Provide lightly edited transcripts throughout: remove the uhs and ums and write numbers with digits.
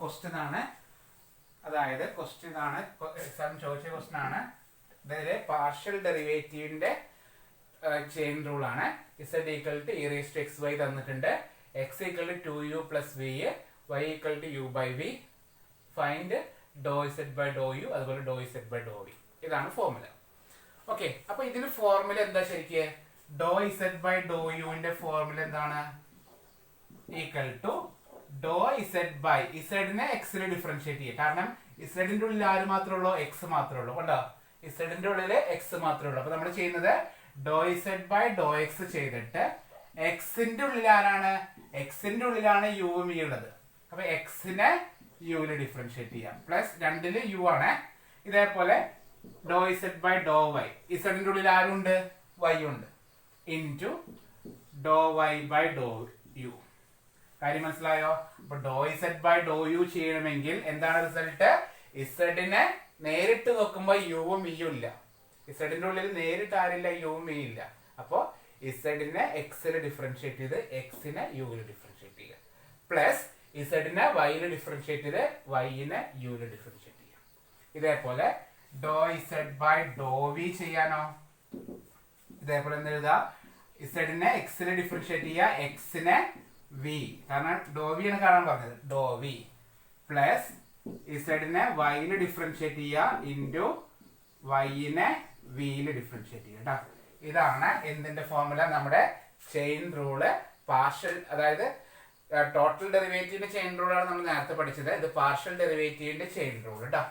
Question ആണ്. അതായത് question ആണ്, എക്സാം ചോദിച്ച ക്വസ്റ്റ്യൻ ആണ്. ഇതിലെ പാർഷ്യൽ ഡെറിവേറ്റീവിന്റെ ചെയിൻ റൂൾ ആണ്. z equal to e raise to X y തന്നിട്ടുണ്ട്. x equal to 2u plus v, y equal to u by v. Find doe z by doe u, അതുപോലെ doe z by doe v. ഇതാണ് formula. Okay, അപ്പൊ ഇതിന് formula എന്താ ശരിക്കും? Doe z by ഡോ യുവിന്റെ formula എന്താണ്? Equal to doe z by, ഇസഡിനെ എക്സിന് ഡിഫറൻഷിയേറ്റ് ചെയ്യുക. കാരണം ഇസഡിന്റെ ഉള്ളിൽ ആര് മാത്രമേ ഉള്ളൂ? എക്സ് മാത്രമേ ഉള്ളൂ. കണ്ടോ, ഇസഡിന്റെ ഉള്ളില് എക്സ് മാത്രമേ ഉള്ളൂ. അപ്പൊ നമ്മൾ ചെയ്യുന്നത് ഡോ z ബൈ ഡോ എക്സ് ചെയ്തിട്ട് എക്സിന്റെ ഉള്ളിൽ ആരാണ്? എക്സിന്റെ ഉള്ളിലാണ് യുവും വി ഉള്ളത്. അപ്പൊ എക്സിനെ യുവിൽ ഡിഫറൻഷിയേറ്റ് ചെയ്യാം. പ്ലസ് രണ്ടില് യു ആണ്. ഇതേപോലെ do z by Dr Y, ഇസഡിന്റെ ഉള്ളിൽ ആരുണ്ട്? വൈ ഉണ്ട്. Into Dr Y by Dr U. കാര്യം മനസ്സിലായോ? അപ്പൊ do z by Dr U ചെയ്യണമെങ്കിൽ എന്താണ് റിസൾട്ട്? ഇസഡിനെ നേരിട്ട് നോക്കുമ്പോ യുവും വിയും ഇല്ല. ഇസഡിന്റെ ഉള്ളിൽ നേരിട്ട് ആരില്ല? യുവും വി ഇല്ല. അപ്പോ ഇസഡിനെ എക്സിൽ ഡിഫറൻഷിയേറ്റ് ചെയ്ത് എക്സിനെ യുവിൽ ഡിഫറൻഷിയേറ്റ് ചെയ്യുക. പ്ലസ് ഇസഡിനെ വൈയിൽ ഡിഫറൻഷിയേറ്റ് ചെയ്ത് വൈനെ യുവിൽ ഡിഫറൻഷിയേറ്റ് ചെയ്യുക. ഇതേപോലെ do z by Dr V ചെയ്യാനോ? ഇതേപോലെ എന്ത് എഴുതാ? ഇസഡിനെ എക്സിൽ ഡിഫറൻഷിയേറ്റ് ചെയ്യുക, എക്സിനെ വി, കാരണം ഡോ വി ആണ് കാണാൻ പറഞ്ഞത്, ഡോ വി പ്ലസ് ഇസഡിനെ വൈയിൽ ഡിഫറൻഷിയേറ്റ് ചെയ്യുക ഇൻറ്റു വൈനെ വിയിൽ ഡിഫറൻഷിയേറ്റ് ചെയ്യുക. കേട്ടോ, ഇതാണ് എന്തിന്റെ ഫോർമുല? നമ്മുടെ ചെയിൻ റൂള്. പാർഷ്യൽ, അതായത് ടോട്ടൽ ഡെറിവേറ്റീവിന്റെ ചെയിൻ റൂളാണ് നമ്മൾ നേരത്തെ പഠിച്ചത്. ഇത് പാർഷ്യൽ ഡെറിവേറ്റീവിന്റെ ചെയിൻ റൂൾ. കേട്ടോ,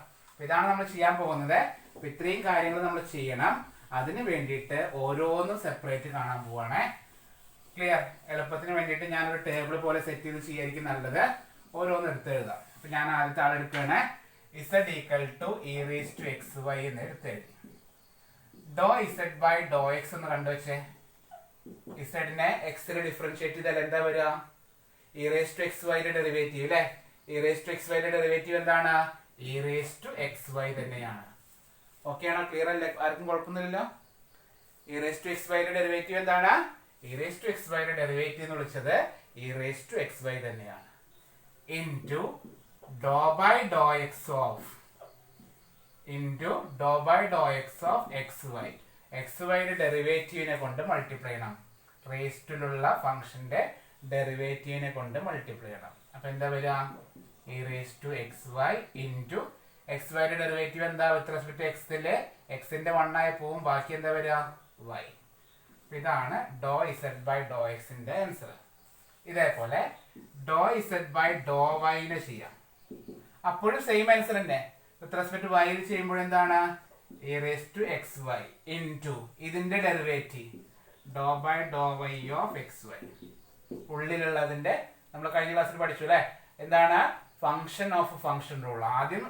ഇതാണ് നമ്മൾ ചെയ്യാൻ പോകുന്നത്. അപ്പൊ ഇത്രയും കാര്യങ്ങൾ നമ്മൾ ചെയ്യണം. അതിന് വേണ്ടിയിട്ട് ഓരോന്നും സെപ്പറേറ്റ് കാണാൻ പോവാണേ. ക്ലിയർ? എളുപ്പത്തിന് വേണ്ടിയിട്ട് ഞാനൊരു ടേബിൾ പോലെ സെറ്റ് ചെയ്ത് ചെയ്യായിരിക്കും നല്ലത്. ഓരോന്ന് എടുത്ത് എഴുതാം. അപ്പൊ ഞാൻ ആദ്യത്തെ ആളെടുക്കുകയാണ്. z equal to e raise to X y എന്ന് എടുത്ത് എഴുതി. Doh z by Dr x എന്ന് കണ്ടുവച്ചേ. ഇസഡിനെ എക്സിന് ഡിഫറൻഷിയേറ്റ് ചെയ്താൽ എന്താ വരിക? e റേസ് ടു എക്സ് വൈയുടെ ഡെറിവേറ്റീവ് അല്ലേ? e റേസ് ടു എക്സ് വൈയുടെ ഡെറിവേറ്റീവ് എന്താണ്? e raise to X y തന്നെയാണ്. ഓക്കെ ആണോ? ക്ലിയർ അല്ലേ? ആർക്കും കുഴപ്പമൊന്നുമില്ലല്ലോ? e റേസ് ടു എക്സ് വൈയുടെ ഡെറിവേറ്റീവ് എന്താണ്? e റേസ് ടു എക്സ് വൈയുടെ ഡെറിവേറ്റീവ് എന്ന് വിളിച്ചത് e raise to X y തന്നെയാണ്. Into doh by Dr x of, into doh by Dr x of x y. X വൈയുടെ ഡെറിവേറ്റീവിനെ കൊണ്ട് മൾട്ടിപ്ലൈ ചെയ്യണം. റേസ്റ്റിലുള്ള ഫംഗ്ഷന്റെ ഡെറിവേറ്റീവിനെ കൊണ്ട് മൾട്ടിപ്ലൈ ചെയ്യണം. അപ്പൊ എന്താ വരിക? e raise to X y into x വൈയുടെ ഡെറിവേറ്റീവ് എന്താ? വിത്ത് റെസ്പെക്ട് ടു എക്സില് എക്സിന്റെ 1 ആയി പോവും. ബാക്കി എന്താ വരിക? വൈ. ഇതാണ് ഡോ z ബൈ ഡോ എക്സിന്റെ ആൻസർ. ഇതേപോലെ ഡോ z ബൈ ഡോ വൈനെ ചെയ്യാം. അപ്പോഴും സെയിം ആൻസർ തന്നെ. വിത്ത് റെസ്പെക്ട് ടു വൈയിൽ ചെയ്യുമ്പോൾ എന്താണ്? e raise to X y into ഇതിന്റെ derivative doh by Dr y of x y. ഉള്ളിലുള്ളതിന്റെ നമ്മൾ കഴിഞ്ഞ ക്ലാസ്സിൽ പഠിച്ചു അല്ലെ? എന്താണ്? Function of function rule. ആദ്യം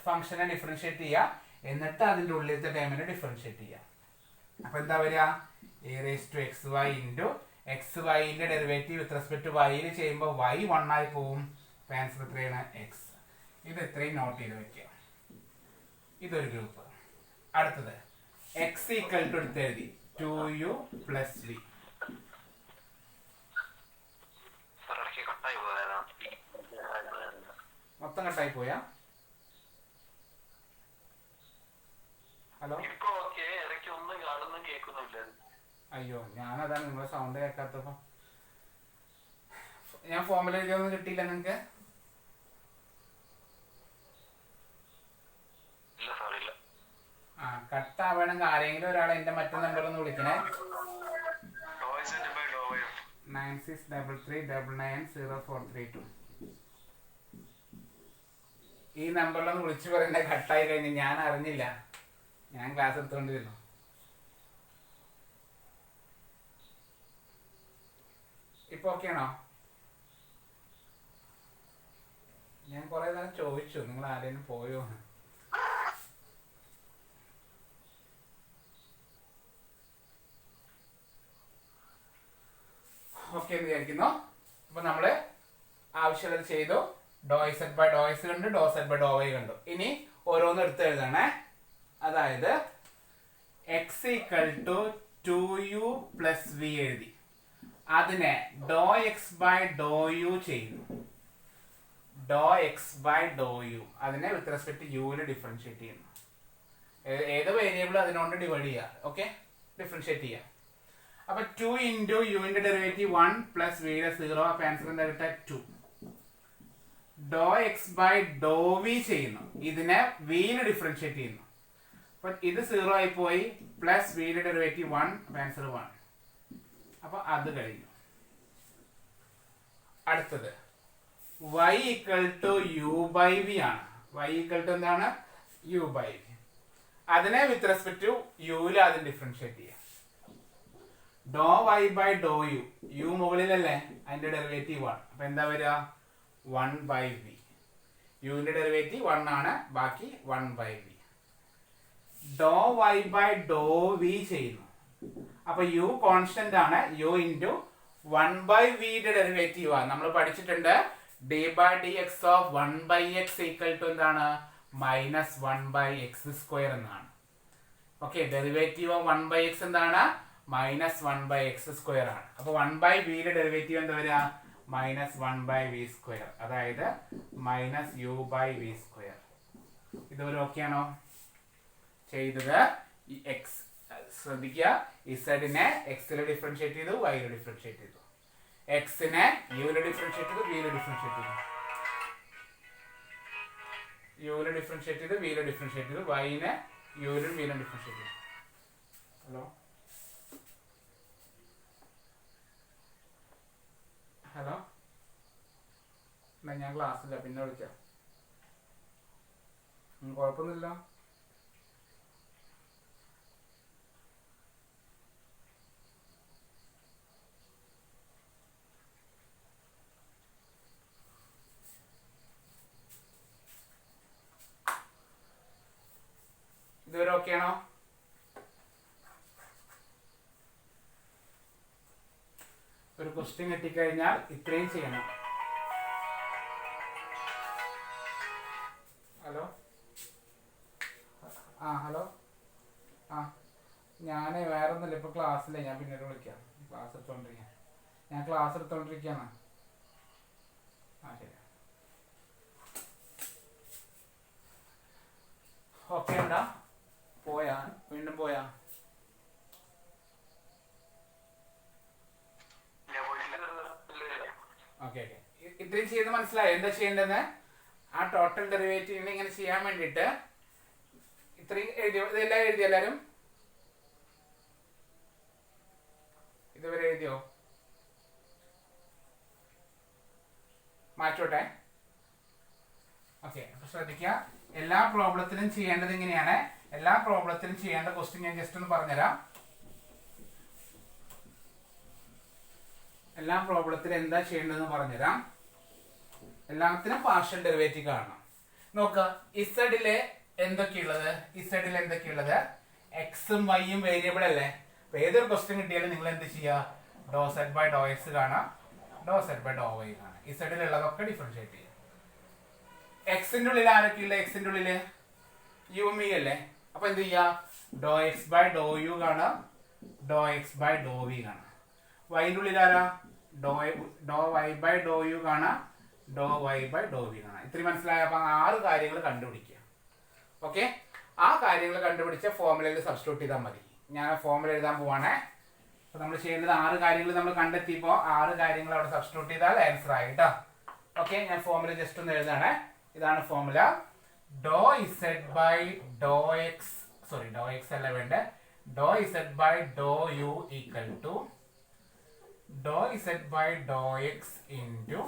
ഫംഗ്ഷനെ ഡിഫറൻഷിയേറ്റ് ചെയ്യുക, എന്നിട്ട് അതിന്റെ ഉള്ളിലത്തെ ടേമിനെ ഡിഫറൻഷിയേറ്റ് ചെയ്യുക. അപ്പൊ എന്താ വരിക? e raise to X y into x വൈന്റെ ഡെറിവേറ്റീവ് വിത്ത് റെസ്പെക്ട് ടു വൈയിൽ ചെയ്യുമ്പോൾ y 1 ആയി പോവും. ആൻസർ എത്രയാണ്? എക്സ്. ഇത് ഇത്രയും നോട്ട് ചെയ്ത് വെക്കുക. ഇതൊരു ഗ്രൂപ്പ്. അടുത്തത് എക്സ് ഈക്വൽ ടു എടുത്ത് എഴുതി 2u പ്ലസ് v. മൊത്തം കട്ടായി പോയാ? ഹലോ? അയ്യോ, ഞാനതാണ് നിങ്ങളെ സൗണ്ട് കേൾക്കാത്തപ്പോ. ഞാൻ ഫോമിൽ എഴുതിയൊന്നും കിട്ടിയില്ല നിങ്ങക്ക്? ആ, കട്ടാവണമെങ്കിൽ ആരെങ്കിലും ഒരാൾ എന്റെ മറ്റേ നമ്പറിൽ ഒന്ന് വിളിക്കണേ. 9633999042. ഈ നമ്പറിലൊന്ന് വിളിച്ചു പറയണ്ടേ. കട്ടായി കഴിഞ്ഞ് ഞാൻ അറിഞ്ഞില്ല, ഞാൻ ക്ലാസ് എടുത്തോണ്ടിരുന്നു. ഇപ്പൊ ഓക്കെ ആണോ? ഞാൻ കുറെ നേരം ചോദിച്ചു നിങ്ങൾ ആരെങ്കിലും പോയോ. ഓക്കെ എന്ന് വിചാരിക്കുന്നു. അപ്പൊ നമ്മള് ആവശ്യമുള്ളത് ചെയ്തു. Do z by Dr X കണ്ടു, do z by Dr Y കണ്ടു. ഇനി ഓരോന്ന് എടുത്ത് എഴുതണേ. അതായത് X equal to 2u plus v എഴുതി. അതിനെ do X by Dr U ചെയ്യുന്നു. Do X by Dr U. അതിനെ വിത്ത് റെസ്പെക്ട് യുവിൽ ഡിഫറൻഷിയേറ്റ് ചെയ്യുന്നു. ഏത് വേരിയബിൾ അതിനോട് ഡിവൈഡ് ചെയ്യുക. ഓക്കെ, ഡിഫറൻഷിയേറ്റ് ചെയ്യുക. അപ്പൊ 2 ഇൻറ്റു യുവിന്റെ ഡെറിവേറ്റീവ് 1 പ്ലസ് വിയുടെ 0. അപ്പൊ ആൻസർ എന്താ കിട്ടുക? 2. ഡോ എക്സ് ബൈ ഡോ വി ചെയ്യുന്നു. ഇതിനെ വിയിൽ ഡിഫറൻഷിയേറ്റ് ചെയ്യുന്നു. അപ്പൊ ഇത് 0 ആയി പോയി. പ്ലസ് വിയുടെ ഡെറിവേറ്റീവ് 1. അപ്പൊ ആൻസർ 1. അപ്പൊ അത് കഴിഞ്ഞു. അടുത്തത് y equal to u by v ആണ്. y ഈക്വൽ ടു എന്താണ്? U by v. അതിനെ വിത്ത് റെസ്പെക്ട് ടു യുവിൽ ആദ്യം ഡിഫറൻഷിയേറ്റ് ചെയ്യാം. Doh Y by Dr u. U മുകളിലല്ലേ, അതിന്റെ ഡെറിവേറ്റീവ് 1. അപ്പൊ എന്താ വരിക? 1 ബൈ വി. യുവിന്റെ ഡെറിവേറ്റീവ് 1 ആണ്, ബാക്കി 1 by V. Do Y by Dr V ചെയ്യുന്നു. അപ്പൊ യു കോൺസ്റ്റന്റ് ആണ്. യു ഇൻറ്റു 1 ബൈ വിയുടെ ഡെറിവേറ്റീവ് ആണ്. നമ്മൾ പഠിച്ചിട്ടുണ്ട് D by D X of 1 by X equal to എന്താണ്? മൈനസ് 1 ബൈ എക്സ് സ്ക്വയർ എന്നാണ്. Okay, derivative of 1 by X എന്താണ്? മൈനസ് 1 ബൈ എക്സ് സ്ക്വയർ ആണ്. അപ്പൊ 1 ബൈ വിയുടെ ഡെറിവേറ്റീവ് എന്താ വരിക? Minus 1 by V square. അതായത് minus U by V square. ഇതൊരു ഓക്കെ ആണോ? ചെയ്തത് എക്സ് ശ്രദ്ധിക്കുക. ഇസഡിനെ എക്സിൽ ഡിഫറൻഷിയേറ്റ് ചെയ്തു, വൈയിൽ ഡിഫറൻഷിയേറ്റ് ചെയ്തു. എക്സിനെ യുവിൽ ഡിഫറൻഷിയേറ്റ് ചെയ്തു, വിയിൽ ഡിഫറൻഷിയേറ്റ് ചെയ്തു. യുവിൽ ഡിഫറൻഷിയേറ്റ് ചെയ്തു, വിയിൽ ഡിഫറൻഷിയേറ്റ് ചെയ്തു. വൈനെ യുവിലും വിയിലും ഡിഫറൻഷിയേറ്റ് ചെയ്തു. ഹലോ ഹലോ ഞാൻ ക്ലാസ്സില്ല, പിന്നെ വിളിക്കാം. കുഴപ്പമൊന്നുമില്ല. ഇതുവരെ ഓക്കെ ആണോ? ഒരു ക്വസ്റ്റ്യൻ കിട്ടിക്കഴിഞ്ഞാൽ ഇത്രയും ചെയ്യണം. ഹലോ ഹലോ ഞാൻ വേറെ ഒന്നുമില്ല, ഇപ്പൊ ക്ലാസ്സില്ല. ഞാൻ പിന്നീട് വിളിക്കാം. ക്ലാസ് എടുത്തോണ്ടിരിക്കുകയാണ്. ശരി. ഓക്കെ ഉണ്ടാ? പോയാ? വീണ്ടും പോയാ? ഓക്കെ ഓക്കെ, ഇത്രയും ചെയ്ത് മനസ്സിലായോ എന്താ ചെയ്യേണ്ടതെന്ന്? ആ ടോട്ടൽ ഡെറിവേറ്റീവിനെ ഇങ്ങനെ ചെയ്യാൻ വേണ്ടിയിട്ട് ഇത്രയും എഴുതിയോ? ഇതെല്ലാം എഴുതിയോ എല്ലാവരും? ഇതുവരെ എഴുതിയോ? മാറ്റോട്ടെ. ഓക്കെ, അപ്പൊ ശ്രദ്ധിക്കുക. എല്ലാ പ്രോബ്ലത്തിലും ചെയ്യേണ്ടത് ഇങ്ങനെയാണ്. എല്ലാ പ്രോബ്ലത്തിലും ചെയ്യേണ്ട ക്വസ്റ്റ്യൻ ഞാൻ ജസ്റ്റ് ഒന്ന് പറഞ്ഞുതരാം. എല്ലാ പ്രോബ്ലത്തിലും എന്താ ചെയ്യേണ്ടതെന്ന് പറഞ്ഞുതരാം. എല്ലാത്തിനും പാർഷ്യൽ ഡെറിവേറ്റീവ് കാണണം. നോക്കുക, ഇസഡിലെ എന്തൊക്കെയുള്ളത്? എക്സും വൈയും വേരിയബിൾ അല്ലേ. അപ്പൊ ഏതൊരു ക്വസ്റ്റ്യൻ കിട്ടിയാലും നിങ്ങൾ എന്ത് ചെയ്യുക? ഡോ സെഡ് ബൈ ഡോ എക്സ് കാണാം, ഡോ സെഡ് ബൈ ഡോ വൈ കാണാം. ഇസഡിലുള്ളതൊക്കെ ഡിഫറൻഷിയേറ്റ് ചെയ്യുക. എക്സിന്റെ ഉള്ളിൽ ആരൊക്കെയുള്ള? എക്സിന്റെ ഉള്ളില് യു മീ അല്ലേ. അപ്പൊ എന്ത് ചെയ്യാ? ഡോ എക്സ് ബൈ ഡോ യു കാണാം, ഡോ എക്സ് ബൈ ഡോ വി കാണാം. വൈൻ്റെ ഉള്ളിൽ ആരാ? ഡോ വൈ ബൈ ഡോ യു കാണാം, ഡോ വൈ ബൈ ഡോ വി കാണാം. ഇത്രയും മനസ്സിലായ? അപ്പൊ 6 കാര്യങ്ങൾ കണ്ടുപിടിക്കുക. ഓക്കെ, ആ കാര്യങ്ങൾ കണ്ടുപിടിച്ച ഫോർമുലയിൽ സബ്സ്റ്റിറ്റ്യൂട്ട് ചെയ്താൽ മതി. ഞാൻ ഫോർമുല എഴുതാൻ പോവാണേ. അപ്പൊ നമ്മൾ ചെയ്യേണ്ടത് 6 കാര്യങ്ങൾ നമ്മൾ കണ്ടെത്തിയപ്പോൾ 6 കാര്യങ്ങൾ അവിടെ സബ്സ്റ്റിറ്റ്യൂട്ട് ചെയ്താൽ ആൻസർ ആയി കേട്ടോ. ഓക്കെ, ഞാൻ ഫോർമുല ജസ്റ്റ് ഒന്ന് എഴുതാണേ. ഇതാണ് formula. Doh z by Dr x, sorry doh x അല്ല വേണ്ടേ, doh z by Dr u equal to doh z by Dr X into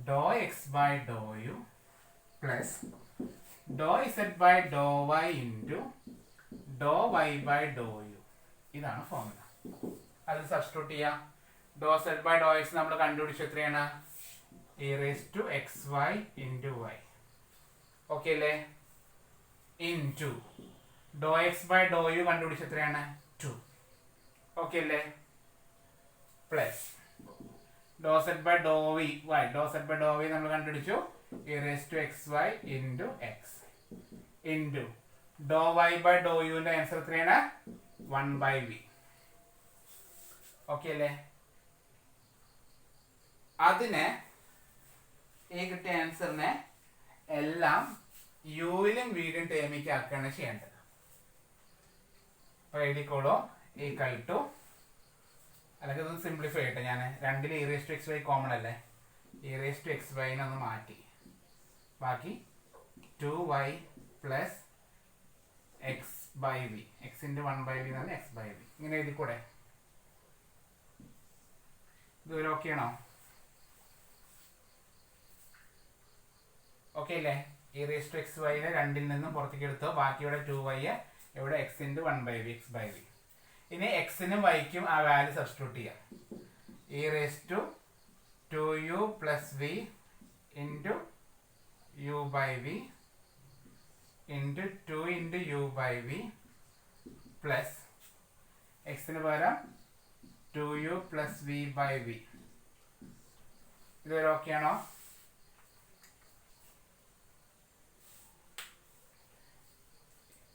Dr X by Dr u plus doh z by Dr Y into Dr Y by Dr u. ഇതാണ് formula. അതിൽ substitute ചെയ്യാം. Doh Z by Dr x നമ്മൾ കണ്ടുപിടിച്ചു എത്രയാണ്? e raised to xy into y. Okay അല്ലേ? Into Dr X by Dr u കണ്ടുപിടിച്ച എത്രയാണ്? 2. Okay അല്ലേ? Plus doh Z by Dr v y, doh Z by Dr v നമ്മൾ കണ്ടുപിടിച്ചു e raised to xy into x into Dr Y by ഡോ യുവിന്റെ answer എത്രയാണ്? 1 by V. Okay അല്ലേ? അതിനെ ഈ കിട്ടിയ ആൻസറിനെ എല്ലാം യുവിലും വിയിലും ടേമിക്ക് ആക്കുകയാണ് ചെയ്യേണ്ടത്. അപ്പോൾ എഴുതിക്കോളൂ ഈക്വൽ ടു, അല്ലെങ്കിൽ ഇതൊന്ന് സിംപ്ലിഫൈ ചെയ്യട്ടെ ഞാൻ. 2 e⁻xy കോമൺ അല്ലേ, e⁻xy ഒന്ന് മാറ്റി, ബാക്കി 2y plus x/v, x × 1/v എന്നാണ് x/v. ഇങ്ങനെ എഴുതിക്കൂടെ? ഇതുവരെ ഓക്കെ ആണോ? ഓക്കെ അല്ലേ? e⁻xy 2ൽ നിന്നും പുറത്തേക്ക് എടുത്തോ, ബാക്കി ഇവിടെ 2y, ഇവിടെ x × 1/v, x/v. ഇനി എക്സിനും വൈക്കും ആ വാല്യൂ സബ്സ്റ്റിറ്റ്യൂട്ട് ചെയ്യാം. e⁻2u + v × u/v × 2 × u/v plus എക്സിന് പകരം 2u + v/v. ഇതുവരെ ഓക്കെ ആണോ?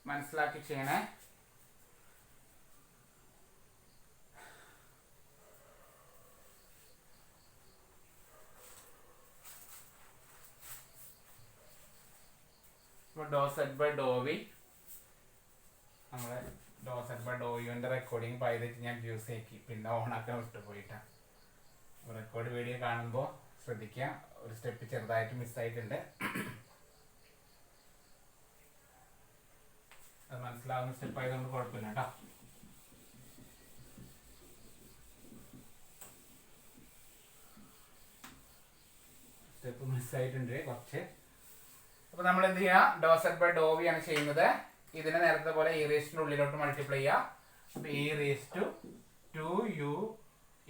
മനസ്സിലാക്കി ചെയ്യണേ. ∂z/∂v നമ്മളെ ∂z/∂uന്റെ റെക്കോർഡിങ് പൈതച്ച് ഞാൻ യൂസ് ആക്കി, പിന്നെ ഓണാക്കാൻ വിട്ടുപോയിട്ടാണ്. റെക്കോർഡ് വീഡിയോ കാണുമ്പോൾ ശ്രദ്ധിക്കുക, ഒരു സ്റ്റെപ്പ് ചെറുതായിട്ട് മിസ്സായിട്ടുണ്ട്. അത് മനസ്സിലാവുന്ന സ്റ്റെപ്പ് ആയതുകൊണ്ട് കുഴപ്പമില്ല കേട്ടോ. സ്റ്റെപ്പ് മിസ്സായിട്ടുണ്ട് കുറച്ച്. അപ്പോൾ നമ്മൾ എന്ത് ചെയ്യുക? ∂z/∂v ആണ് ചെയ്യുന്നത്. ഇതിനെ നേരത്തെ പോലെ e⁻ ഉള്ളിലോട്ട് മൾട്ടിപ്ലൈ ചെയ്യുക. അപ്പോൾ e⁻2u ×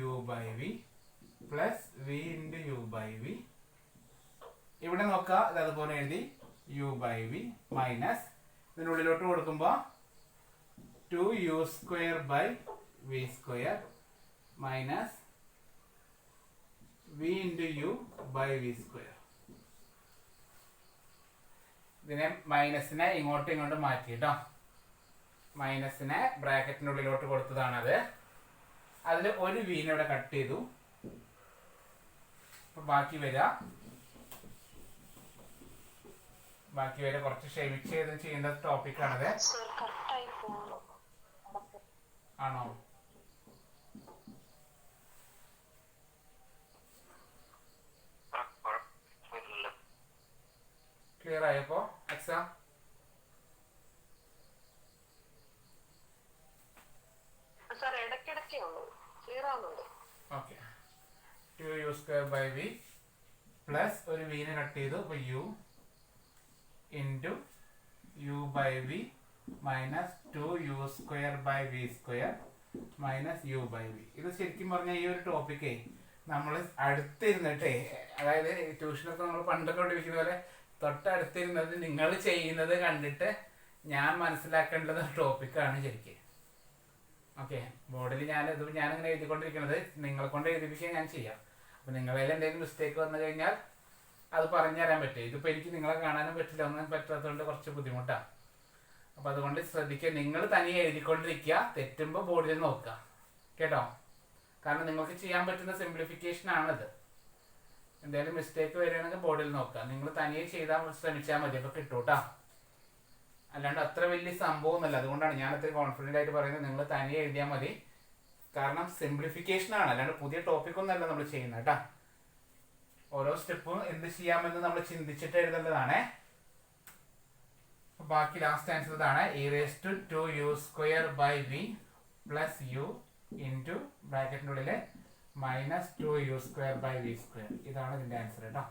u/v plus v × u/v. ഇവിടെ നോക്കുക, ഇത് അതുപോലെ എഴുതി u/v മൈനസ് ഇതിനുള്ളിലോട്ട് കൊടുക്കുമ്പോൾ 2u²/v² മൈനസ് v × u/v². ഇതിനെ മൈനസിനെ ഇങ്ങോട്ടും ഇങ്ങോട്ടും മാറ്റി കേട്ടോ. മൈനസിനെ ബ്രാക്കറ്റിൻ്റെ ഉള്ളിലോട്ട് കൊടുത്തതാണത്. അതിൽ ഒരു വീനെ ഇവിടെ കട്ട് ചെയ്തു. അപ്പോൾ ബാക്കി വരിക കുറച്ച് ക്ഷമിച്ച് ചെയ്യേണ്ട ടോപ്പിക്കാണത്. ആണോ? ക്ലിയർ ആയപ്പോ എക്സാം? ഓക്കെ. 2u²/v പ്ലസ് ഒരു വീനെ കട്ട് ചെയ്തു, അപ്പോൾ u × u/v minus 2u²/v² minus u/v. ഇത് ശരിക്കും പറഞ്ഞാൽ ഈ ഒരു ടോപ്പിക്കേ നമ്മൾ അടുത്തിരുന്നിട്ടേ, അതായത് ട്യൂഷനൊക്കെ നമ്മൾ പണ്ടൊക്കെ പഠിപ്പിക്കുന്ന പോലെ തൊട്ടടുത്തിരുന്നത് നിങ്ങൾ ചെയ്യുന്നത് കണ്ടിട്ട് ഞാൻ മനസ്സിലാക്കേണ്ടത് ടോപ്പിക്കാണ് ശരിക്കും. ഓക്കെ, ബോർഡിൽ ഞാനിങ്ങനെ എഴുതിക്കൊണ്ടിരിക്കുന്നത് നിങ്ങളെ കൊണ്ട് എഴുതിപ്പിക്കാൻ ഞാൻ ചെയ്യാം. അപ്പോൾ നിങ്ങളിൽ എന്തെങ്കിലും മിസ്റ്റേക്ക് വന്നു കഴിഞ്ഞാൽ അത് പറഞ്ഞു തരാൻ പറ്റും. ഇതിപ്പോൾ എനിക്ക് നിങ്ങളെ കാണാനും പറ്റില്ല, ഒന്നും പറ്റാത്തതുകൊണ്ട് കുറച്ച് ബുദ്ധിമുട്ടാണ്. അപ്പോൾ അതുകൊണ്ട് ശ്രദ്ധിക്കുക, നിങ്ങൾ തനിയെ എഴുതിക്കൊണ്ടിരിക്കുക, തെറ്റുമ്പോൾ ബോർഡിൽ നോക്കുക കേട്ടോ. കാരണം നിങ്ങൾക്ക് ചെയ്യാൻ പറ്റുന്ന സിംപ്ലിഫിക്കേഷൻ ആണിത്. എന്തെങ്കിലും മിസ്റ്റേക്ക് വരികയാണെങ്കിൽ ബോർഡിൽ നോക്കുക, നിങ്ങൾ തനിയെ ചെയ്താൽ ശ്രമിച്ചാൽ മതി, അപ്പോൾ കിട്ടും കേട്ടോ. അല്ലാണ്ട് അത്ര വലിയ സംഭവമൊന്നുമല്ല. അതുകൊണ്ടാണ് ഞാൻ അത്ര കോൺഫിഡൻ്റ് ആയിട്ട് പറയുന്നത് നിങ്ങൾ തനിയെ എഴുതിയാൽ മതി. കാരണം സിംപ്ലിഫിക്കേഷൻ ആണ്, അല്ലാണ്ട് പുതിയ ടോപ്പിക്കൊന്നുമല്ല നമ്മൾ ചെയ്യുന്നത് കേട്ടോ. ഓരോ സ്റ്റെപ്പും എന്ത് ചെയ്യാമെന്ന് നമ്മൾ ചിന്തിച്ചിട്ട് എഴുതേണ്ടതാണ്. ബാക്കി ലാസ്റ്റ് ആൻസർ ഇതാണ്, e⁻2u²/v പ്ലസ് u × ബ്രാക്കറ്റിൻ്റെ ഉള്ളിൽ മൈനസ് 2u²/v². ഇതാണ് ഇതിൻ്റെ ആൻസർ കേട്ടോ.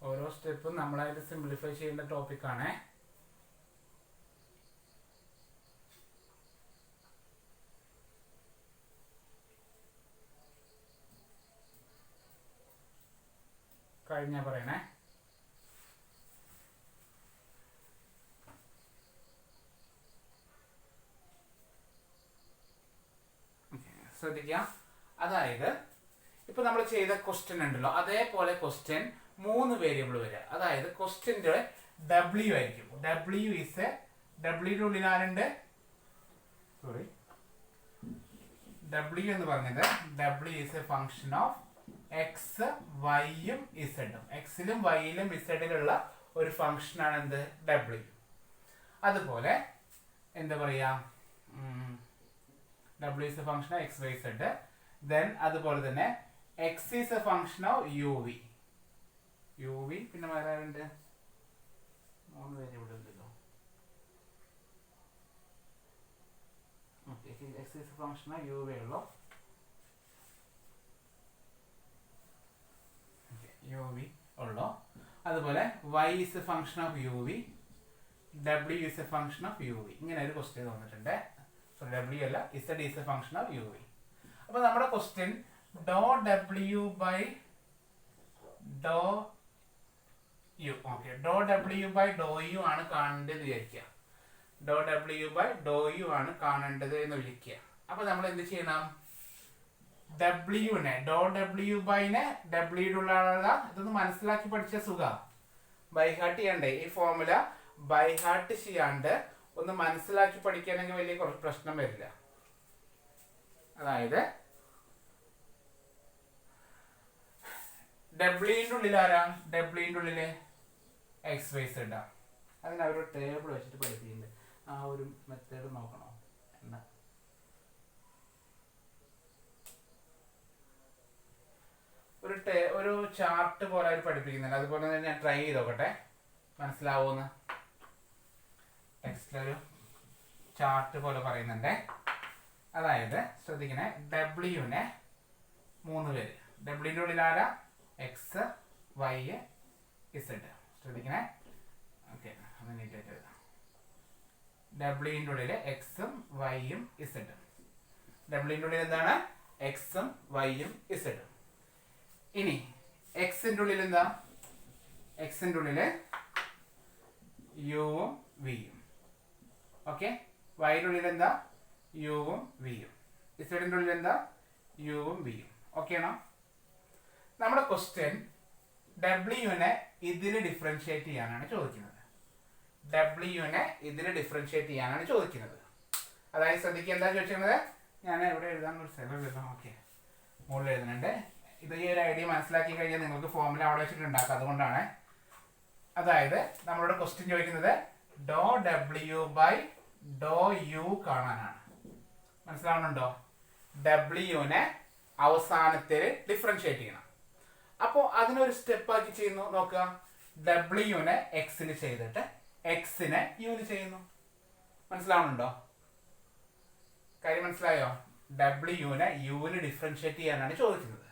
ഓരോ സ്റ്റെപ്പും നമ്മളായിട്ട് സിംപ്ലിഫൈ ചെയ്യേണ്ട ടോപ്പിക്കാണ്. കഴിഞ്ഞാൽ പറയണേ. ശ്രദ്ധിക്കാം. അതായത് ഇപ്പൊ നമ്മൾ ചെയ്ത ക്വസ്റ്റ്യൻ ഉണ്ടല്ലോ, അതേപോലെ ക്വസ്റ്റ്യൻ 3 വേരിയബിൾ വരിക. അതായത് ക്വസ്റ്റ്യൻ്റെ ഡബ്ല്യു ആയിരിക്കും. ഡബ്ല്യു ഇസ് ഡബ്ല്യൂയുടെ ഉള്ളിൽ ആരുണ്ട്? സോറി, ഡബ്ല്യു എന്ന് പറഞ്ഞത് ഡബ്ല്യു is a function of x വൈയും ഇസഡും. എക്സിലും വൈയിലും ഇസഡിലുള്ള ഒരു ഫംഗ്ഷനാണ് എന്ത്? ഡബ്ല്യു. അതുപോലെ എന്താ പറയാ, ഡബ്ല്യു is a function of x y z. Then അതുപോലെ തന്നെ x is a function of U v. U v പിന്നെ വേറെ ഉണ്ട് 3 വേരിയബിൾ ഉണ്ടല്ലോ. X is a function of U v ഉള്ളൂ. യു വി ഉള്ളൂ. അതുപോലെ Y is a function of U V, W is a function of U V. ഇങ്ങനെ ഒരു question തന്നിട്ടുണ്ട്. സോറി, ഡബ്ല്യു അല്ല, Z is a function of U V. അപ്പൊ നമ്മുടെ question do W by Dr U. Okay, do W by Dr U ആണ് കാണേണ്ടത് വിചാരിക്കുക. Do W by Dr U ആണ് കാണേണ്ടത് എന്ന് വിളിക്കുക. അപ്പൊ നമ്മൾ എന്ത് ചെയ്യണം? ഡബ്ല്യുവിനെ, ഡോ ഡബ്ല്യു ബൈനെ ഡബ്ല്യൂയുടെ ഉള്ള ഇതൊന്ന് മനസ്സിലാക്കി പഠിച്ച സുഖ. ബൈഹാർട്ട് ചെയ്യണ്ടേ? ഈ ഫോർമുല ബൈഹാർട്ട് ചെയ്യാണ്ട് ഒന്ന് മനസ്സിലാക്കി പഠിക്കുകയാണെങ്കിൽ വലിയ കുറച്ച് പ്രശ്നം വരില്ല. അതായത് ഡബ്ല്യൂന്റെ ഉള്ളിൽ ആരാ? ഡബ്ല്യൂന്റെ ഉള്ളില് എക്സ് വൈ സെഡ് ആണ്. അതിന് അവരൊരു ടേബിൾ വെച്ചിട്ട് പഠിപ്പിക്കുന്നുണ്ട്. ആ ഒരു മെത്തേഡ് നോക്കണോ? എന്നാ ഒരു ചാർട്ട് പോലെ അവർ പഠിപ്പിക്കുന്നുണ്ട്. അതുപോലെ തന്നെ ഞാൻ ട്രൈ ചെയ്ത് നോക്കട്ടെ മനസ്സിലാവൂന്ന്. ടെക്സ്റ്റിലൊരു ചാർട്ട് പോലെ പറയുന്നുണ്ട്. അതായത് ശ്രദ്ധിക്കണേ, ഡബ്ല്യുവിനെ 3 പേര്. ഡബ്ല്യൂന്റെ ഉള്ളിൽ ആരാ? X Y Z. ശ്രദ്ധിക്കണേ. ഓക്കെ, അത് നീറ്റായിട്ട് എഴുതാം. ഡബ്ല്യുവിന്റെ ഉള്ളിൽ എക്സും വൈയും ഇസഡും. ഡബ്ല്യുവിന്റെ ഉള്ളിൽ എന്താണ്? എക്സും വൈയും ഇസഡും. ഇനി എക്സിന്റെ ഉള്ളിൽ എന്താ? എക്സിന്റെ ഉള്ളില് യുവും വിയും. ഓക്കെ, വൈയുടെ ഉള്ളിൽ എന്താ? യുവും വിയും. ഇസഡിന്റെ ഉള്ളിൽ എന്താ? യുവും വിയും. ഓക്കെ ആണോ? നമ്മുടെ ക്വസ്റ്റ്യൻ ഡബ്ല്യുവിനെ ഇതിൽ ഡിഫറൻഷിയേറ്റ് ചെയ്യാനാണ് ചോദിക്കുന്നത്. ഡബ്ല്യുവിനെ ഇതിൽ ഡിഫറൻഷിയേറ്റ് ചെയ്യാനാണ് ചോദിക്കുന്നത്. അതായത് ശ്രദ്ധിക്കുക, എന്താ ചോദിക്കുന്നത്? ഞാൻ എവിടെ എഴുതാൻ ഒരു സ്ഥലം എഴുതാം. ഓക്കെ, മുകളിൽ എഴുതുന്നുണ്ട്. ഇത് ഈ ഒരു ഐഡിയ മനസ്സിലാക്കി കഴിഞ്ഞാൽ നിങ്ങൾക്ക് ഫോർമുല അവിടെ വെച്ചിട്ട് ഉണ്ടാക്കാം. അതുകൊണ്ടാണ്. അതായത് നമ്മളോട് ക്വസ്റ്റ്യൻ ചോദിക്കുന്നത് ഡോ ഡബ്ല്യു ബൈ ഡോ യു കാണാനാണ്. മനസ്സിലാവുന്നുണ്ടോ? ഡബ്ല്യുവിനെ അവസാനത്തിൽ ഡിഫറൻഷിയേറ്റ് ചെയ്യണം. അപ്പോൾ അതിനൊരു സ്റ്റെപ്പ് ആക്കി ചെയ്യുന്നു. നോക്കുക, ഡബ്ല്യുവിനെ എക്സിൽ ചെയ്തിട്ട് എക്സിനെ യുവിൽ ചെയ്യുന്നു. മനസ്സിലാവുന്നുണ്ടോ? കാര്യം മനസ്സിലായോ? ഡബ്ല്യുവിനെ യുവിൽ ഡിഫറൻഷിയേറ്റ് ചെയ്യാനാണ് ചോദിക്കുന്നത്.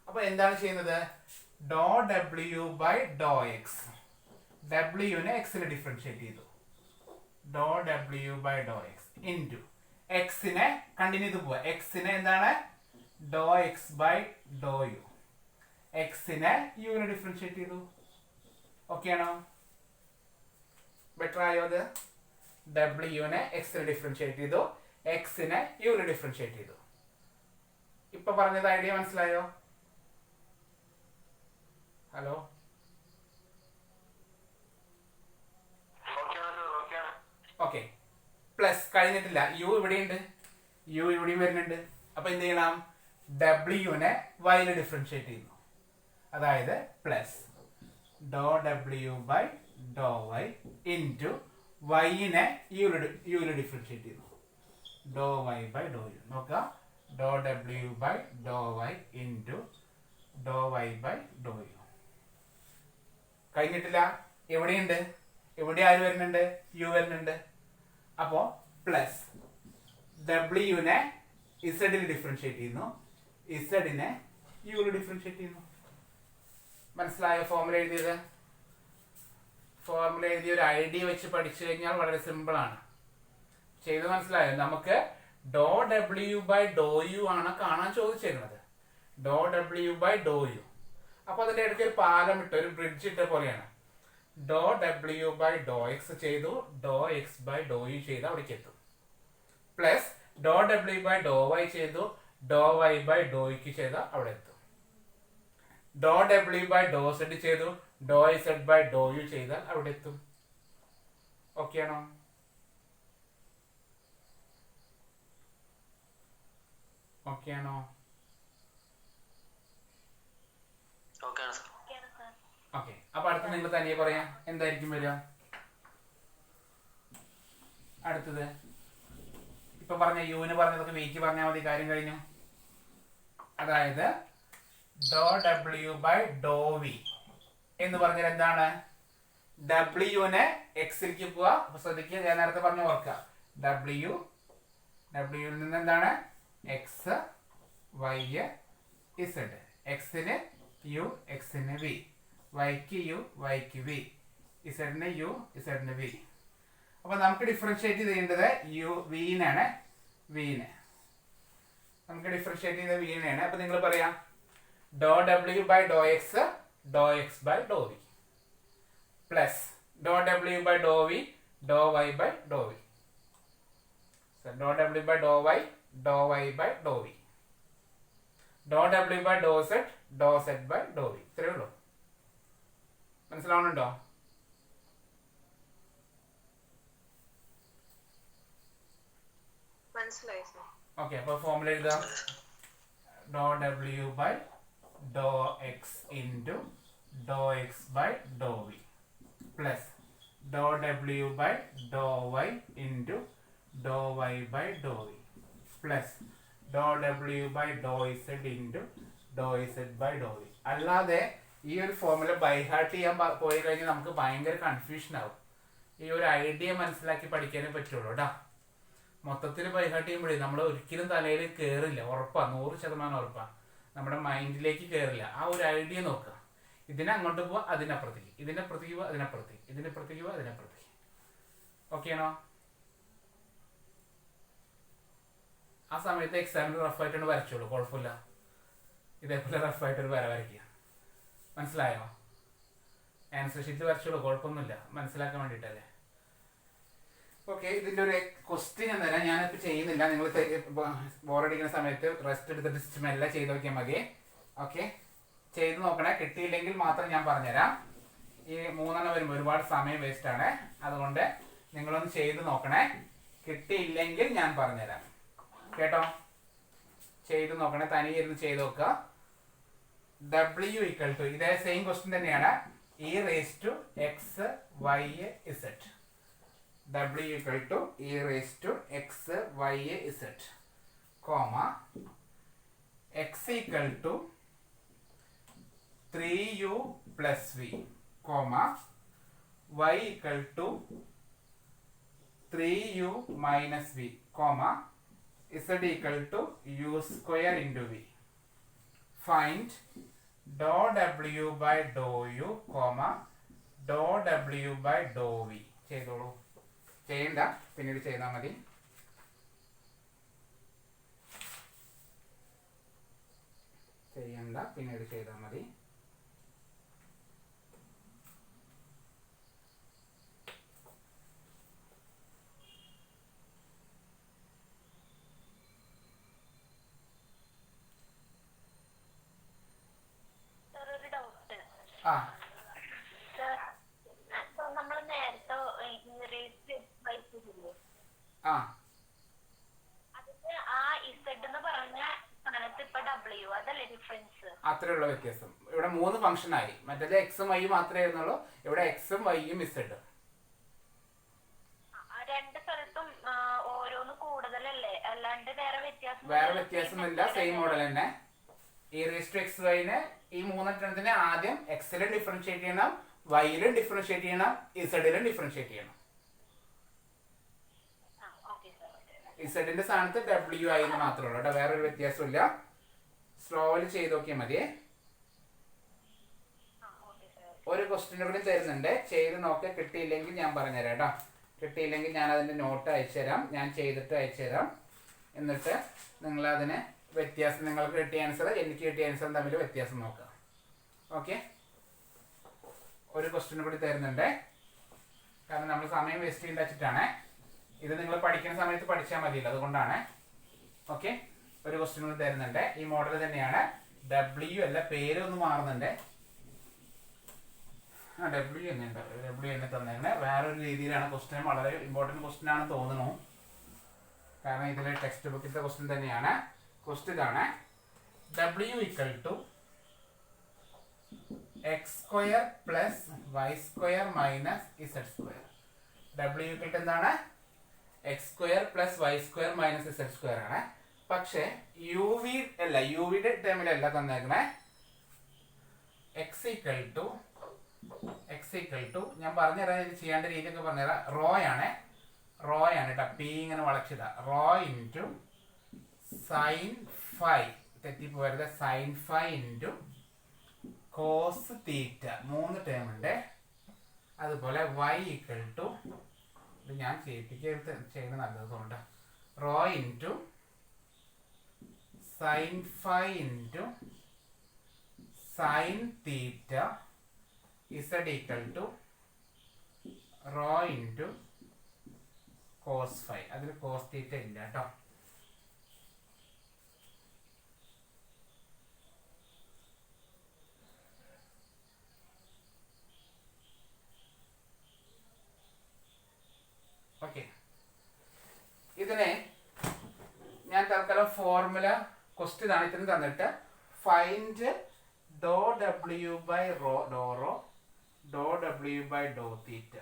അപ്പൊ എന്താണ് ചെയ്യുന്നത്? Doh W by Dr x. ഡബ്ല്യുവിനെ എക്സിൽ ഡിഫറൻഷിയേറ്റ് ചെയ്തു. Doh W by Dr X into എക്സിനെ കണ്ടിന്യൂ ചെയ്ത് പോവാ. എക്സിനെ എന്താണ്? Doh X by Dr u. എക്സിനെ യുവിനെ ഡിഫറൻഷിയേറ്റ് ചെയ്തു. ഓക്കെ ആണോ? ബെറ്റർ ആയോ? അത് ഡബ്ല്യുവിനെ എക്സിൽ ഡിഫറൻഷിയേറ്റ് ചെയ്തു, എക്സിനെ യുവിൽ ഡിഫറൻഷിയേറ്റ് ചെയ്തു. ഇപ്പൊ പറഞ്ഞത് ഐഡിയ മനസ്സിലായോ? Hello, okay. പ്ലസ് കഴിഞ്ഞിട്ടില്ല, യു ഇവിടെയുണ്ട്, യു ഇവിടെയും വരുന്നുണ്ട്. അപ്പൊ എന്ത് ചെയ്യണം? ഡബ്ല്യുവിനെ വൈയിൽ ഡിഫറൻഷിയേറ്റ് ചെയ്യുന്നു. അതായത് plus Dr W by Dr Y into വൈനെ യുവിൽ ഡിഫറൻഷിയേറ്റ് ചെയ്യുന്നു. Doh Y by Dr u. നോക്കുക, doh W by Dr Y into Dr Y by Dr u. കഴിഞ്ഞിട്ടില്ല, എവിടെയുണ്ട്? എവിടെ ആര് വരുന്നുണ്ട്? യു വരുന്നുണ്ട്. അപ്പോ പ്ലസ് ഡബ്ല്യുവിനെ ഇസഡിൽ ഡിഫറൻഷിയേറ്റ് ചെയ്യുന്നു, ഇസഡിനെ യുവിൽ ഡിഫറൻഷിയേറ്റ് ചെയ്യുന്നു. മനസ്സിലായോ ഫോർമുല എഴുതിയത്? ഫോർമുല എഴുതിയ ഒരു ഐഡിയ വെച്ച് പഠിച്ചു കഴിഞ്ഞാൽ വളരെ സിമ്പിൾ ആണ്. ചെയ്ത് മനസ്സിലായോ? നമുക്ക് ഡോ ഡബ്ല്യു ബൈ ഡോ യു ആണ് കാണാൻ ചോദിച്ചേക്കുന്നത്. ഡോ ഡബ്ല്യു ബൈ ഡോ യു. അപ്പൊ അതിന്റെ ഇടയ്ക്ക് ഒരു പാലം ഇട്ട, ഒരു ബ്രിഡ്ജ് ഇട്ട പോലെയാണ്. Do W by Dr X ചെയ്തു, do X by Dr U ചെയ്ത് അവിടേക്ക് എത്തും. Plus Dr W by Dr Y ചെയ്തു, ഡോ വൈ ബൈ ഡോ ഇക്ക് ചെയ്താൽ അവിടെ എത്തും. Do W by do Z ചെയ്തു, do Z by Dr U ചെയ്താൽ അവിടെ എത്തും. ഓക്കെ ആണോ? ഓക്കെ ആണോ? ഓക്കെ. അപ്പൊ അടുത്ത് നിങ്ങൾ തനിയെ പറയാം എന്തായിരിക്കും വരിക. അടുത്തത് ഇപ്പൊ പറഞ്ഞ യുവിന് പറഞ്ഞതൊക്കെ വിക്ക് പറഞ്ഞാൽ മതി, കാര്യം കഴിഞ്ഞു. അതായത് ഡോ ഡബ്ല്യു ബൈ ഡോ വി എന്ന് പറഞ്ഞാൽ എന്താണ്? ഡബ്ല്യുവിനെ എക്സിലേക്ക് പോവാ. അപ്പൊ ശ്രദ്ധിക്കുക, ഞാൻ നേരത്തെ പറഞ്ഞ ഓർക്കുക, ഡബ്ല്യുവിൽ നിന്ന് എന്താണ്? X, Y, z. എക്സിന് യു, എക്സിന് വി. വൈക്ക് യു, വൈക്ക് വി. ഇസഡിന് യു, ഇസഡിന് വി. അപ്പൊ നമുക്ക് ഡിഫറൻഷിയേറ്റ് ചെയ്യേണ്ടത് യു വിനാണ്. നമുക്ക് ഡിഫറൻഷിയേറ്റ് ചെയ്ത വിനെയാണ്. അപ്പൊ നിങ്ങൾ പറയാം do W by Dr X by Dr V plus Dr W by Dr V by Dr V. Do W by Dr Y by Dr V. Do W by do Z by Dr V. ഇത്രയേ ഉള്ളൂ. മനസ്സിലാവുന്നുണ്ടോ? Okay. അപ്പൊ formula എഴുതാം. Do W by Dr X into Dr X by Dr V plus Dr W by Dr Y into Dr Y by Dr V plus Dr W by do Z into do Z by Dr V. അല്ലാതെ ഈ ഒരു formula by heart ചെയ്യാൻ പോയി കഴിഞ്ഞാൽ നമുക്ക് ഭയങ്കര confusion ആവും. ഈ ഒരു ഐഡിയ മനസ്സിലാക്കി പഠിക്കാനേ പറ്റുള്ളൂ കേട്ടോ. മൊത്തത്തിൽ ബൈ ഹാർട്ട് ചെയ്യുമ്പോഴേ നമ്മൾ ഒരിക്കലും തലയിൽ കയറില്ല. ഉറപ്പാ, 100% ഉറപ്പാ. നമ്മുടെ മൈൻഡിലേക്ക് കയറില്ല. ആ ഒരു ഐഡിയ നോക്കുക. ഇതിനെ അങ്ങോട്ട് പോവാ, അതിനപ്പുറത്തേക്ക്, ഇതിനപ്പുറത്തേക്ക് പോവാ, അതിനപ്പുറത്തേക്ക്, ഇതിനപ്പുറത്തേക്ക് പോവാ, അതിനപ്പുറത്തേക്ക്. ഓക്കെ ആണോ? ആ സമയത്ത് എക്സാമിന് റഫായിട്ടാണ് വരച്ചോളൂ, കുഴപ്പമില്ല. ഇതേപോലെ റഫായിട്ടൊരു വര വരയ്ക്കുക. മനസ്സിലായോ? ആൻസർ ഷീറ്റ് വരച്ചോളൂ, കുഴപ്പമൊന്നുമില്ല, മനസ്സിലാക്കാൻ വേണ്ടിയിട്ടല്ലേ. ഓക്കെ. ഇതിന്റെ ഒരു ക്വസ്റ്റ്യൻ ഞാൻ തരാം. ഞാനിപ്പോ ചെയ്യുന്നില്ല. നിങ്ങൾ ബോറടിക്കുന്ന സമയത്ത് റെസ്റ്റ് എടുത്തിട്ട് മെല്ലെ ചെയ്ത് നോക്കിയാൽ മതി. ഓക്കെ, ചെയ്ത് നോക്കണേ. കിട്ടിയില്ലെങ്കിൽ മാത്രം ഞാൻ പറഞ്ഞുതരാം. ഈ 3 വരുമ്പോൾ ഒരുപാട് സമയം വേസ്റ്റ് ആണ്. അതുകൊണ്ട് നിങ്ങളൊന്ന് ചെയ്ത് നോക്കണേ. കിട്ടിയില്ലെങ്കിൽ ഞാൻ പറഞ്ഞുതരാം. കേട്ടോ? ചെയ്ത് നോക്കണേ, തനിയെ ഇരുന്ന് ചെയ്ത് നോക്കുക. ഡബ്ല്യു ഈക്വൽ ടു, ഇതേ സെയിം ക്വസ്റ്റ്യൻ തന്നെയാണ്. E raise to X Y Z. W equal to e raised to x, y, z, comma x equal to 3u plus v, comma y equal to 3u minus v, comma z equal to u square into v. Find dou w by dou u, comma dou w by dou v. ചെയ്തോളൂ. ചെയ്യണ്ട, പിന്നീട് ചെയ്താൽ മതി. പിന്നീട് ചെയ്താൽ മതി. ആ അത്രയുള്ള വ്യത്യാസം. ഇവിടെ 3 ഫംഗ്ഷൻ ആയി. മറ്റേത് എക്സും വൈയും മാത്രമേ ആയിരുന്നുള്ളൂ. ഇവിടെ എക്സും വൈയും ഇസഡ്. വേറെ വ്യത്യാസമൊന്നുമില്ല, സെയിം മോഡൽ തന്നെ. ഈ റേസ് ടു എക്സ് വൈനെ ഈ 3 ആദ്യം എക്സിലും ഡിഫറൻഷിയേറ്റ് ചെയ്യണം, വൈയിലും ഡിഫറൻഷിയേറ്റ് ചെയ്യണം, ഇസഡിലും ഡിഫറൻഷിയേറ്റ് ചെയ്യണം. ഇസഡിന്റെ സ്ഥാനത്ത് ഡബ്ല്യു ആയി മാത്രമേ ഉള്ളൂ കേട്ടോ, വേറൊരു വ്യത്യാസമില്ല. സ്ലോയിൽ ചെയ്ത് നോക്കിയാൽ മതിയേ. ഒരു ക്വസ്റ്റ്യൻ കൂടി തരുന്നുണ്ട്, ചെയ്ത് നോക്കുക. കിട്ടിയില്ലെങ്കിൽ ഞാൻ പറഞ്ഞുതരാം കേട്ടോ. കിട്ടിയില്ലെങ്കിൽ ഞാൻ അതിൻ്റെ നോട്ട് അയച്ചു തരാം, ഞാൻ ചെയ്തിട്ട് അയച്ചു തരാം. എന്നിട്ട് നിങ്ങളതിന് വ്യത്യാസം, നിങ്ങൾക്ക് കിട്ടിയ ആൻസർ എനിക്ക് കിട്ടിയ ആൻസറും തമ്മിൽ വ്യത്യാസം നോക്കുക. ഓക്കെ, ഒരു ക്വസ്റ്റ്യൻ കൂടി തരുന്നുണ്ട്, കാരണം നമ്മൾ സമയം വേസ്റ്റ് ചെയ്യേണ്ട വെച്ചിട്ടാണ്. ഇത് നിങ്ങൾ പഠിക്കുന്ന സമയത്ത് പഠിച്ചാൽ മതിയല്ലോ, അതുകൊണ്ടാണ്. ഓക്കെ, ഒരു ക്വസ്റ്റ്യൻ കൂടി തരുന്നുണ്ട്. ഈ മോഡൽ തന്നെയാണ്. ഡബ്ല്യു അല്ല, പേര് ഒന്ന് മാറുന്നുണ്ട്. ഡബ്ല്യു എന്നുണ്ട്, ഡബ്ല്യു എന്നെ തന്നേക്കണേ. വേറൊരു രീതിയിലാണ് ക്വസ്റ്റ്യൻ. വളരെ ഇമ്പോർട്ടൻറ്റ് ക്വസ്റ്റ്യൻ ആണ് തോന്നുന്നു, കാരണം ഇതിലെ ടെക്സ്റ്റ് ബുക്കിലത്തെ ക്വസ്റ്റ്യൻ തന്നെയാണ്. ക്വസ്റ്റ്യൻ ഇതാണ്: W equal to X square plus Y square minus Z square. W equal to എന്താണ്? X square plus Y square minus Z square ആണ്. പക്ഷെ യു വി അല്ല, യു വിയുടെ ടേമിലല്ല തന്നേക്കണേ. എക്സ് ഈക്വൽ ടു ഞാൻ പറഞ്ഞുതരാം, ഇത് ചെയ്യേണ്ട രീതിയൊക്കെ പറഞ്ഞുതരാം. റോ ആണ് കേട്ടോ. പി ഇങ്ങനെ വളച്ചിട. റോ ഇൻറ്റു സൈൻ ഫൈ, തെറ്റിപ്പോരുത്, sine phi into cos theta, 3 term ഉണ്ട്. അതുപോലെ വൈ ഈക്വൽ ടു, ഇത് ഞാൻ ചെയ്യിപ്പിക്കരുത്, ചെയ്യുന്നത് നല്ലതുകൊണ്ട്, rho into sine phi into sine theta z equal to rho into cos phi. അതിൽ കോസ് തീറ്റ ഇല്ല കേട്ടോ. ഓക്കെ, ഇതിനെ ഞാൻ തൽക്കാലം ഫോർമുല ക്വസ്റ്റ്യൻ ആണ് ഇത്രയും തന്നിട്ട്, find do W by rho do rho do W by do theta.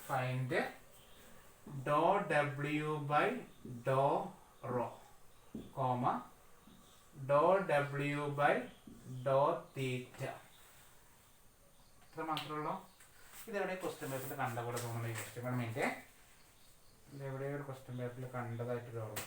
Find do W by do rho comma do W by do theta. ഇത്ര മാത്രമേ ഉള്ളൂ. ഇതെവിടെ ക്വസ്റ്റ്യൻ പേപ്പറിൽ കണ്ട പോലെ തോന്നുന്നു. ഈ ക്വസ്റ്റ്യൻ മിനിറ്റ്, ഇതെവിടെയോ ഒരു ക്വസ്റ്റ്യൻ പേപ്പറിൽ കണ്ടതായിട്ട് തോന്നുന്നു.